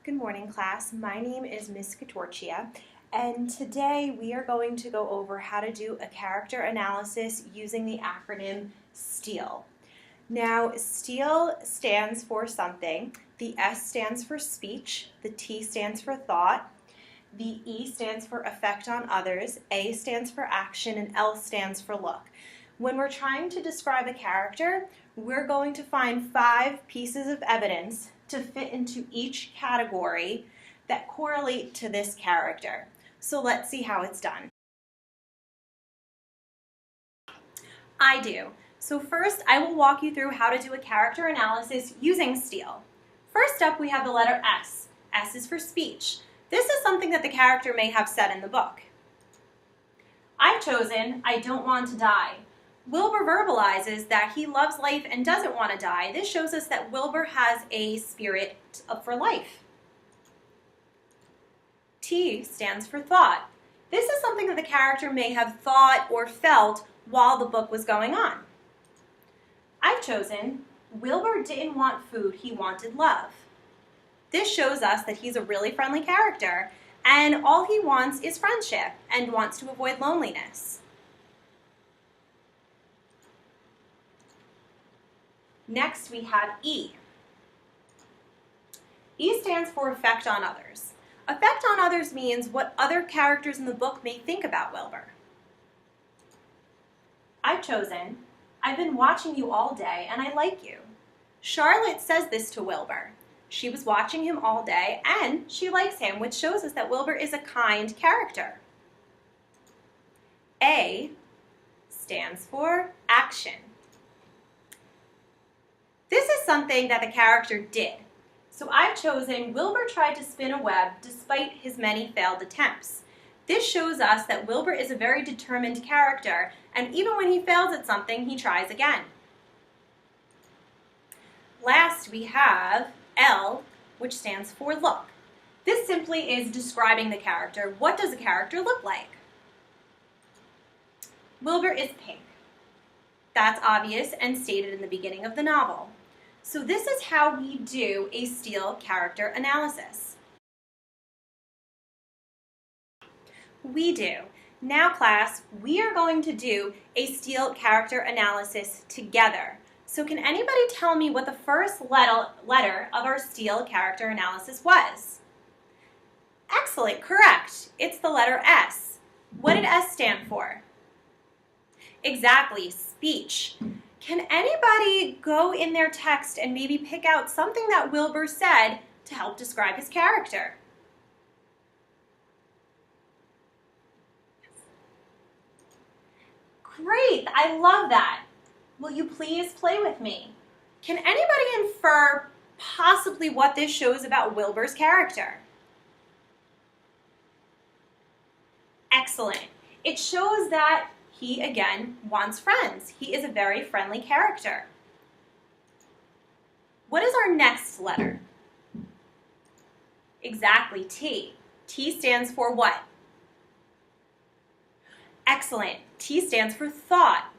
Good morning, class. My name is Miss Katorchia, and today we are going to go over how to do a character analysis using the acronym STEAL. Now, STEAL stands for something. The S stands for speech, the T stands for thought, the E stands for effect on others, A stands for action, and L stands for look. When we're trying to describe a character, we're going to find 5 pieces of evidence to fit into each category that correlate to this character. So let's see how it's done. I do. So first, I will walk you through how to do a character analysis using STEAL. First up, we have the letter S. S is for speech. This is something that the character may have said in the book. I've chosen, I don't want to die. Wilbur verbalizes that he loves life and doesn't want to die. This shows us that Wilbur has a spirit for life. T stands for thought. This is something that the character may have thought or felt while the book was going on. I've chosen, Wilbur didn't want food, he wanted love. This shows us that he's a really friendly character and all he wants is friendship and wants to avoid loneliness. Next, we have E. E stands for effect on others. Effect on others means what other characters in the book may think about Wilbur. I've chosen, I've been watching you all day and I like you. Charlotte says this to Wilbur. She was watching him all day and she likes him, which shows us that Wilbur is a kind character. A stands for action. This is something that the character did. So I've chosen, Wilbur tried to spin a web despite his many failed attempts. This shows us that Wilbur is a very determined character, and even when he fails at something, he tries again. Last, we have L, which stands for look. This simply is describing the character. What does a character look like? Wilbur is pink. That's obvious and stated in the beginning of the novel. So this is how we do a STEAL character analysis. We do. Now class, we are going to do a STEAL character analysis together. So can anybody tell me what the first letter of our STEAL character analysis was? Excellent, correct. It's the letter S. What did S stand for? Exactly, speech. Can anybody go in their text and maybe pick out something that Wilbur said to help describe his character? Great, I love that. Will you please play with me? Can anybody infer possibly what this shows about Wilbur's character? Excellent. It shows that he, again, wants friends. He is a very friendly character. What is our next letter? Exactly, T. T stands for what? Excellent. T stands for thought.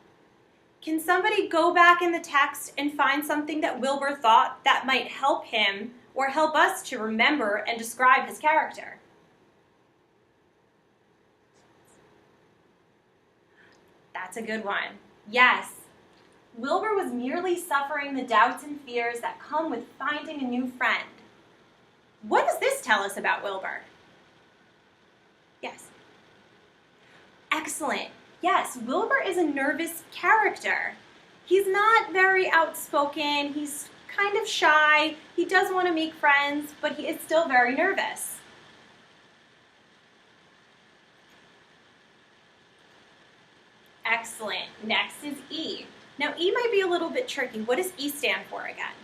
Can somebody go back in the text and find something that Wilbur thought that might help him or help us to remember and describe his character? That's a good one. Yes. Wilbur was merely suffering the doubts and fears that come with finding a new friend. What does this tell us about Wilbur? Yes. Excellent. Yes, Wilbur is a nervous character. He's not very outspoken. He's kind of shy. He does want to make friends, but he is still very nervous. Excellent. Next is E. Now, E might be a little bit tricky. What does E stand for again?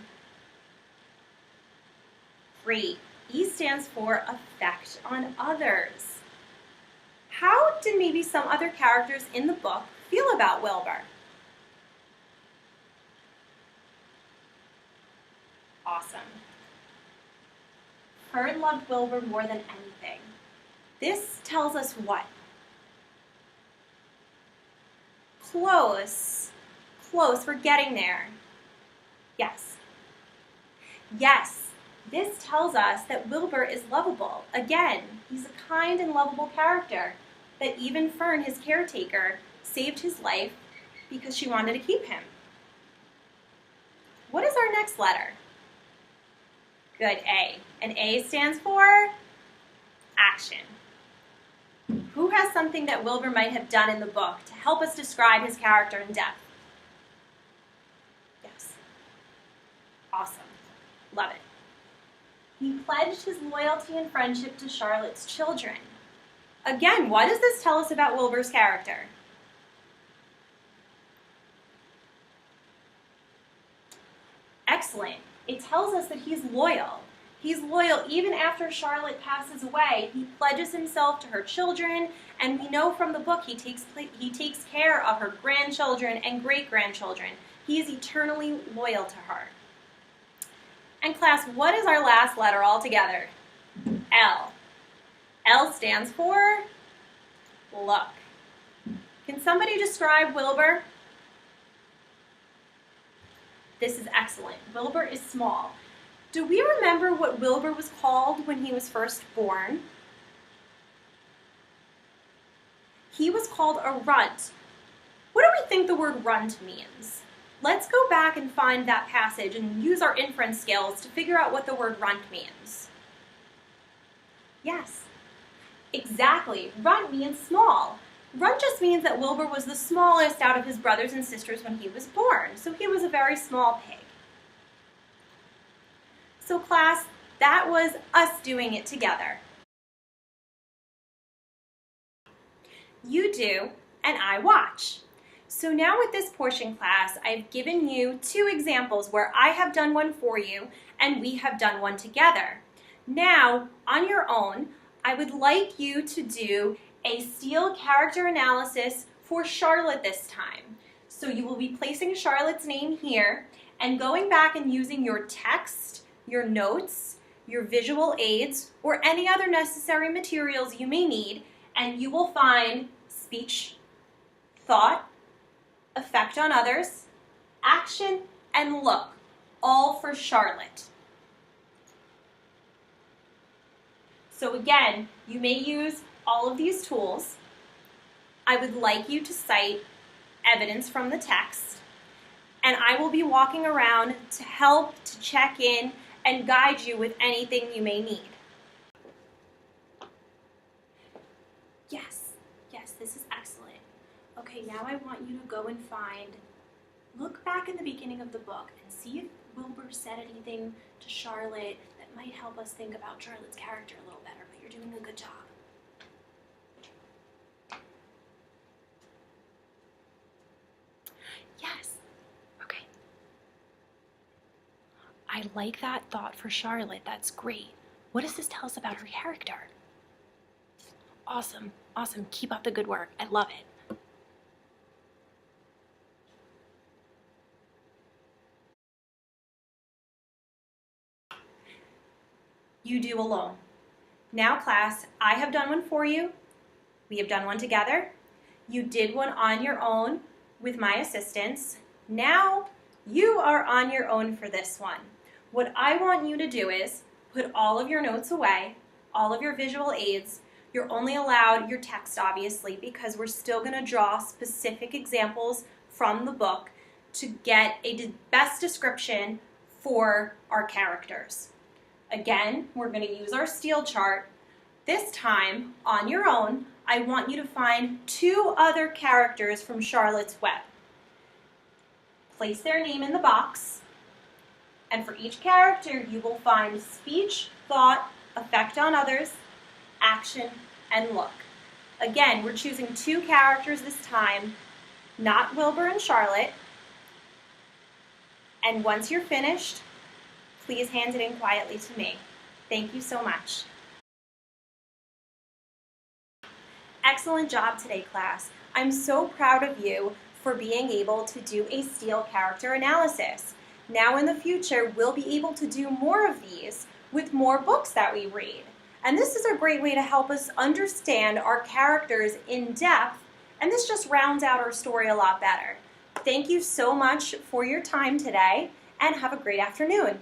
Great. E stands for effect on others. How did maybe some other characters in the book feel about Wilbur? Awesome. Fern loved Wilbur more than anything. This tells us what? Close. Close. We're getting there. Yes. Yes. This tells us that Wilbur is lovable. Again, he's a kind and lovable character, that even Fern, his caretaker, saved his life because she wanted to keep him. What is our next letter? Good, A. And A stands for action. Who has something that Wilbur might have done in the book to help us describe his character in depth? Yes. Awesome. Love it. He pledged his loyalty and friendship to Charlotte's children. Again, what does this tell us about Wilbur's character? Excellent. It tells us that he's loyal. He's loyal even after Charlotte passes away. He pledges himself to her children, and we know from the book he takes care of her grandchildren and great-grandchildren. He is eternally loyal to her. And class, what is our last letter all together? L. L stands for look. Can somebody describe Wilbur? This is excellent. Wilbur is small. Do we remember what Wilbur was called when he was first born? He was called a runt. What do we think the word runt means? Let's go back and find that passage and use our inference skills to figure out what the word runt means. Yes, exactly. Runt means small. Runt just means that Wilbur was the smallest out of his brothers and sisters when he was born, so he was a very small pig. So class, that was us doing it together. You do, and I watch. So now with this portion, class, I've given you 2 examples where I have done one for you and we have done one together. Now, on your own, I would like you to do a Steele character analysis for Charlotte this time. So you will be placing Charlotte's name here and going back and using your text, your notes, your visual aids, or any other necessary materials you may need, and you will find speech, thought, effect on others, action, and look, all for Charlotte. So again, you may use all of these tools. I would like you to cite evidence from the text, and I will be walking around to help to check in and guide you with anything you may need. Yes, this is excellent. Okay, now I want you to go and look back in the beginning of the book and see if Wilbur said anything to Charlotte that might help us think about Charlotte's character a little better, but you're doing a good job. Yes, okay. I like that thought for Charlotte, that's great. What does this tell us about her character? Awesome, keep up the good work, I love it. You do alone. Now class, I have done one for you. We have done one together. You did one on your own with my assistance. Now you are on your own for this one. What I want you to do is put all of your notes away, all of your visual aids. You're only allowed your text, obviously, because we're still going to draw specific examples from the book to get a best description for our characters. Again, we're going to use our Steele chart. This time, on your own, I want you to find 2 other characters from Charlotte's Web. Place their name in the box, and for each character, you will find speech, thought, effect on others, action, and look. Again, we're choosing 2 characters this time, not Wilbur and Charlotte. And once you're finished, please hand it in quietly to me. Thank you so much. Excellent job today, class. I'm so proud of you for being able to do a Steele character analysis. Now in the future, we'll be able to do more of these with more books that we read. And this is a great way to help us understand our characters in depth, and this just rounds out our story a lot better. Thank you so much for your time today, and have a great afternoon.